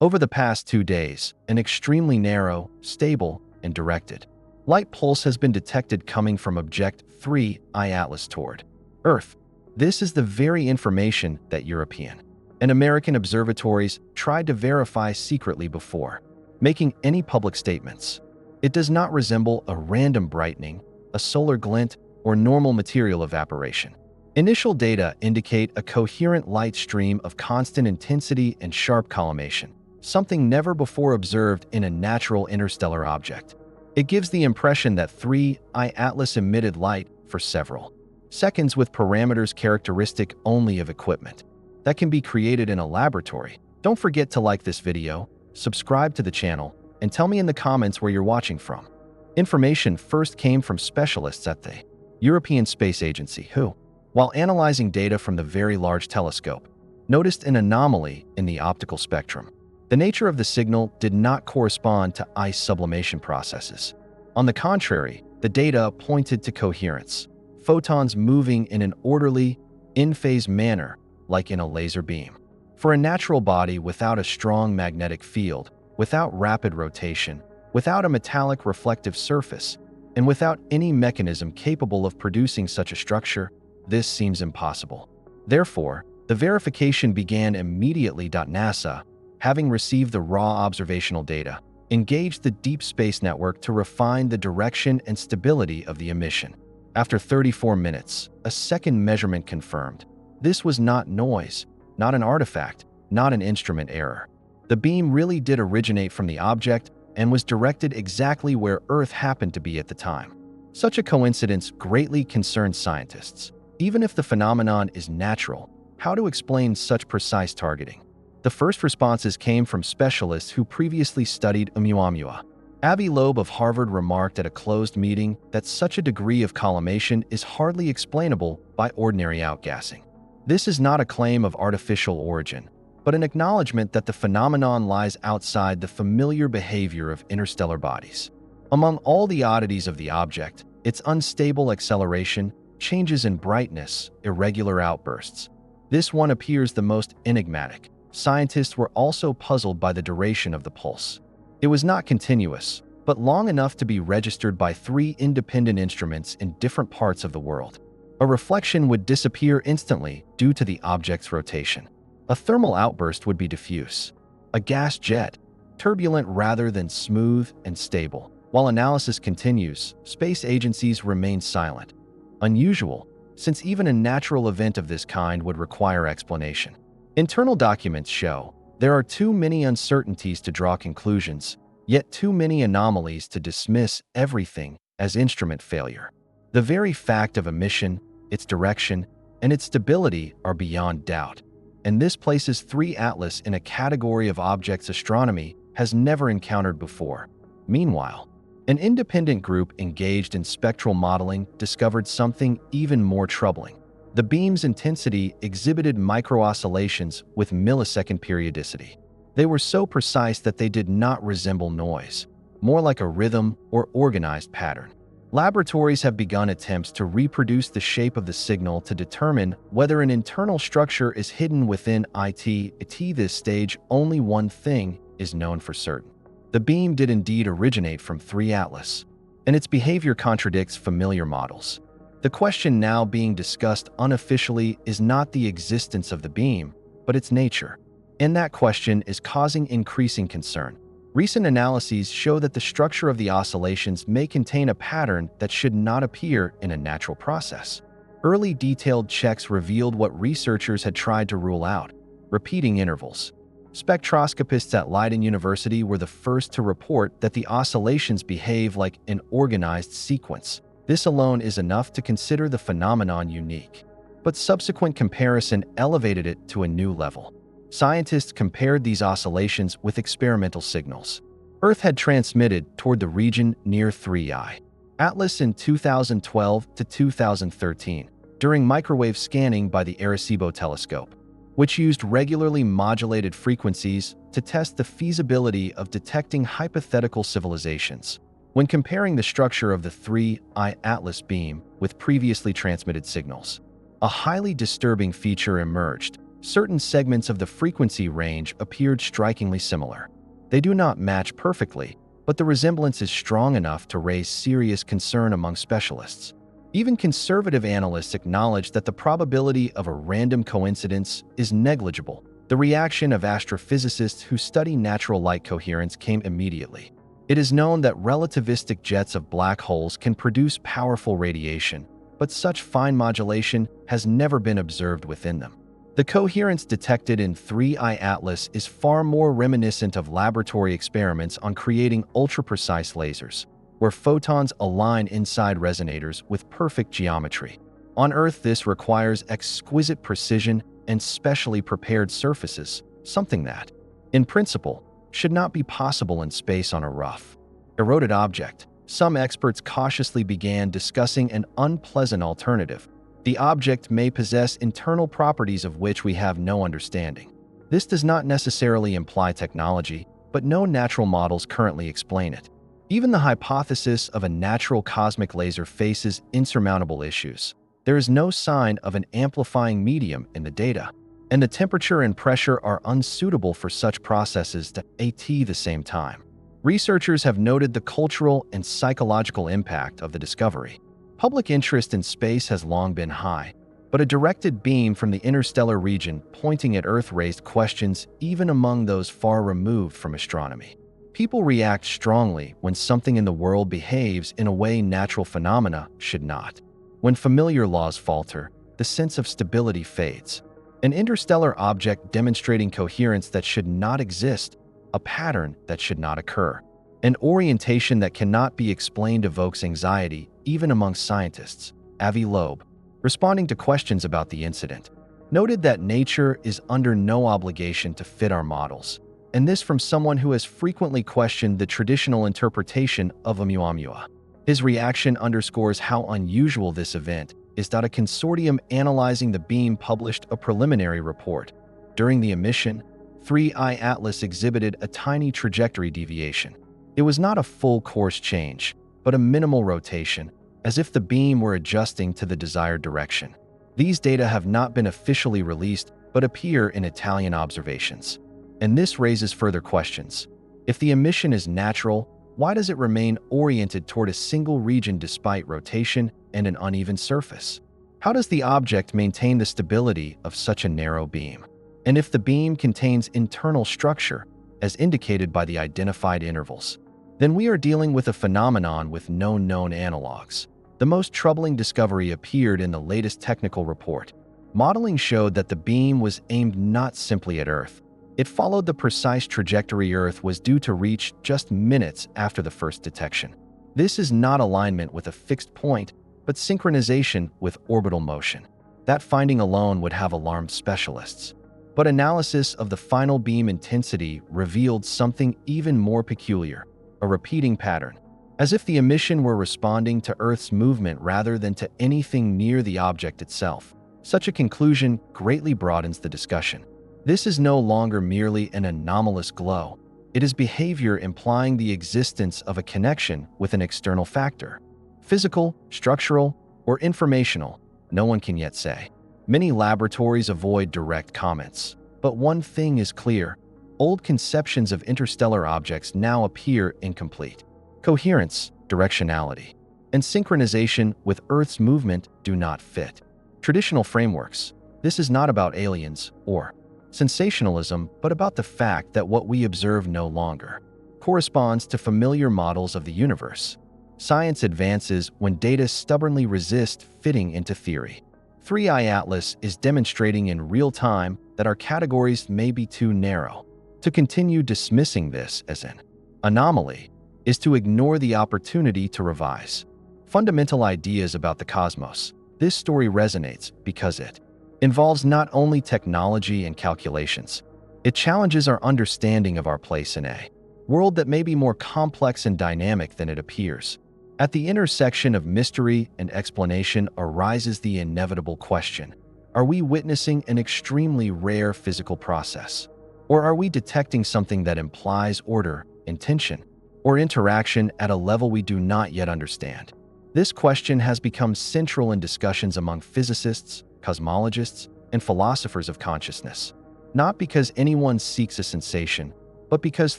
Over the past 2 days, an extremely narrow, stable, and directed light pulse has been detected coming from Object 3I Atlas toward Earth. This is the very information that European and American observatories tried to verify secretly before making any public statements. It does not resemble a random brightening, a solar glint, or normal material evaporation. Initial data indicate a coherent light stream of constant intensity and sharp collimation, something never before observed in a natural interstellar object. It gives the impression that 3I Atlas emitted light for several seconds with parameters characteristic only of equipment that can be created in a laboratory. Don't forget to like this video, subscribe to the channel, and tell me in the comments where you're watching from. Information first came from specialists at the European Space Agency who, while analyzing data from the Very Large Telescope, noticed an anomaly in the optical spectrum. The nature of the signal did not correspond to ice sublimation processes. On the contrary, the data pointed to coherence, photons moving in an orderly, in-phase manner like in a laser beam. For a natural body without a strong magnetic field, without rapid rotation, without a metallic reflective surface, and without any mechanism capable of producing such a structure, this seems impossible. Therefore, the verification began immediately. NASA, having received the raw observational data, engaged the Deep Space Network to refine the direction and stability of the emission. After 34 minutes, a second measurement confirmed. This was not noise, not an artifact, not an instrument error. The beam really did originate from the object and was directed exactly where Earth happened to be at the time. Such a coincidence greatly concerned scientists. Even if the phenomenon is natural, how to explain such precise targeting? The first responses came from specialists who previously studied Oumuamua. Avi Loeb of Harvard remarked at a closed meeting that such a degree of collimation is hardly explainable by ordinary outgassing. This is not a claim of artificial origin, but an acknowledgement that the phenomenon lies outside the familiar behavior of interstellar bodies. Among all the oddities of the object, its unstable acceleration, changes in brightness, irregular outbursts. This one appears the most enigmatic. Scientists were also puzzled by the duration of the pulse. It was not continuous, but long enough to be registered by 3 independent instruments in different parts of the world. A reflection would disappear instantly due to the object's rotation. A thermal outburst would be diffuse. A gas jet, turbulent rather than smooth and stable. While analysis continues, space agencies remain silent. Unusual, since even a natural event of this kind would require explanation. Internal documents show there are too many uncertainties to draw conclusions, yet too many anomalies to dismiss everything as instrument failure. The very fact of emission, its direction, and its stability are beyond doubt, and this places 3 Atlas in a category of objects astronomy has never encountered before. Meanwhile, an independent group engaged in spectral modeling discovered something even more troubling. The beam's intensity exhibited micro-oscillations with millisecond periodicity. They were so precise that they did not resemble noise, more like a rhythm or organized pattern. Laboratories have begun attempts to reproduce the shape of the signal to determine whether an internal structure is hidden within it. At this stage, only one thing is known for certain. The beam did indeed originate from 3 Atlas, and its behavior contradicts familiar models. The question now being discussed unofficially is not the existence of the beam, but its nature. And that question is causing increasing concern. Recent analyses show that the structure of the oscillations may contain a pattern that should not appear in a natural process. Early detailed checks revealed what researchers had tried to rule out: repeating intervals. Spectroscopists at Leiden University were the first to report that the oscillations behave like an organized sequence. This alone is enough to consider the phenomenon unique. But subsequent comparison elevated it to a new level. Scientists compared these oscillations with experimental signals Earth had transmitted toward the region near 3I Atlas in 2012 to 2013 during microwave scanning by the Arecibo telescope, which used regularly modulated frequencies to test the feasibility of detecting hypothetical civilizations. When comparing the structure of the 3I Atlas beam with previously transmitted signals, a highly disturbing feature emerged. certain segments of the frequency range appeared strikingly similar. They do not match perfectly, but the resemblance is strong enough to raise serious concern among specialists. Even conservative analysts acknowledge that the probability of a random coincidence is negligible. The reaction of astrophysicists who study natural light coherence came immediately. It is known that relativistic jets of black holes can produce powerful radiation, but such fine modulation has never been observed within them. The coherence detected in 3I Atlas is far more reminiscent of laboratory experiments on creating ultra-precise lasers, where photons align inside resonators with perfect geometry. On Earth, this requires exquisite precision and specially prepared surfaces, something that, in principle, should not be possible in space on a rough, eroded object. Some experts cautiously began discussing an unpleasant alternative. The object may possess internal properties of which we have no understanding. This does not necessarily imply technology, but no natural models currently explain it. Even the hypothesis of a natural cosmic laser faces insurmountable issues. There is no sign of an amplifying medium in the data, and the temperature and pressure are unsuitable for such processes to at the same time. Researchers have noted the cultural and psychological impact of the discovery. Public interest in space has long been high, but a directed beam from the interstellar region pointing at Earth raised questions even among those far removed from astronomy. People react strongly when something in the world behaves in a way natural phenomena should not. When familiar laws falter, the sense of stability fades. An interstellar object demonstrating coherence that should not exist, a pattern that should not occur. An orientation that cannot be explained evokes anxiety, even among scientists. Avi Loeb, responding to questions about the incident, noted that nature is under no obligation to fit our models, and this from someone who has frequently questioned the traditional interpretation of Oumuamua. His reaction underscores how unusual this event is. A consortium analyzing the beam published a preliminary report. During the emission, 3I Atlas exhibited a tiny trajectory deviation. It was not a full course change, but a minimal rotation, as if the beam were adjusting to the desired direction. These data have not been officially released, but appear in Italian observations. And this raises further questions. If the emission is natural, why does it remain oriented toward a single region despite rotation and an uneven surface? How does the object maintain the stability of such a narrow beam? And if the beam contains internal structure, as indicated by the identified intervals, then we are dealing with a phenomenon with no known analogs. The most troubling discovery appeared in the latest technical report. Modeling showed that the beam was aimed not simply at Earth. It followed the precise trajectory Earth was due to reach just minutes after the first detection. This is not alignment with a fixed point, but synchronization with orbital motion. That finding alone would have alarmed specialists. But analysis of the final beam intensity revealed something even more peculiar, a repeating pattern, as if the emission were responding to Earth's movement rather than to anything near the object itself. Such a conclusion greatly broadens the discussion. This is no longer merely an anomalous glow. It is behavior implying the existence of a connection with an external factor. Physical, structural, or informational, no one can yet say. Many laboratories avoid direct comments. But one thing is clear. Old conceptions of interstellar objects now appear incomplete. Coherence, directionality, and synchronization with Earth's movement do not fit traditional frameworks. This is not about aliens or sensationalism, but about the fact that what we observe no longer corresponds to familiar models of the universe. Science advances when data stubbornly resist fitting into theory. 3I Atlas is demonstrating in real time that our categories may be too narrow. To continue dismissing this as an anomaly is to ignore the opportunity to revise fundamental ideas about the cosmos. This story resonates because it involves not only technology and calculations, it challenges our understanding of our place in a world that may be more complex and dynamic than it appears. At the intersection of mystery and explanation arises the inevitable question: are we witnessing an extremely rare physical process? Or are we detecting something that implies order, intention, or interaction at a level we do not yet understand? This question has become central in discussions among physicists, cosmologists, and philosophers of consciousness. Not because anyone seeks a sensation, but because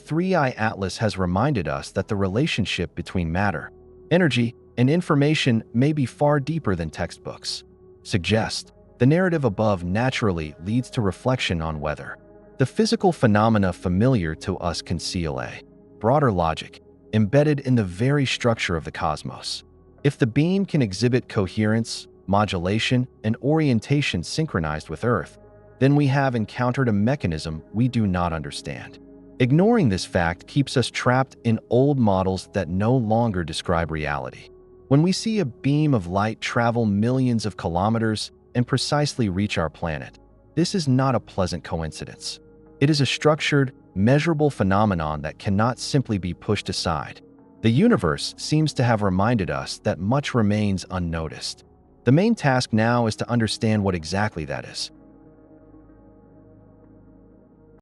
3i Atlas has reminded us that the relationship between matter, energy, and information may be far deeper than textbooks suggest. The narrative above naturally leads to reflection on whether the physical phenomena familiar to us conceal a broader logic embedded in the very structure of the cosmos. If the beam can exhibit coherence, modulation, and orientation synchronized with Earth, then we have encountered a mechanism we do not understand. Ignoring this fact keeps us trapped in old models that no longer describe reality. When we see a beam of light travel millions of kilometers and precisely reach our planet, this is not a pleasant coincidence. It is a structured, measurable phenomenon that cannot simply be pushed aside. The universe seems to have reminded us that much remains unnoticed. The main task now is to understand what exactly that is.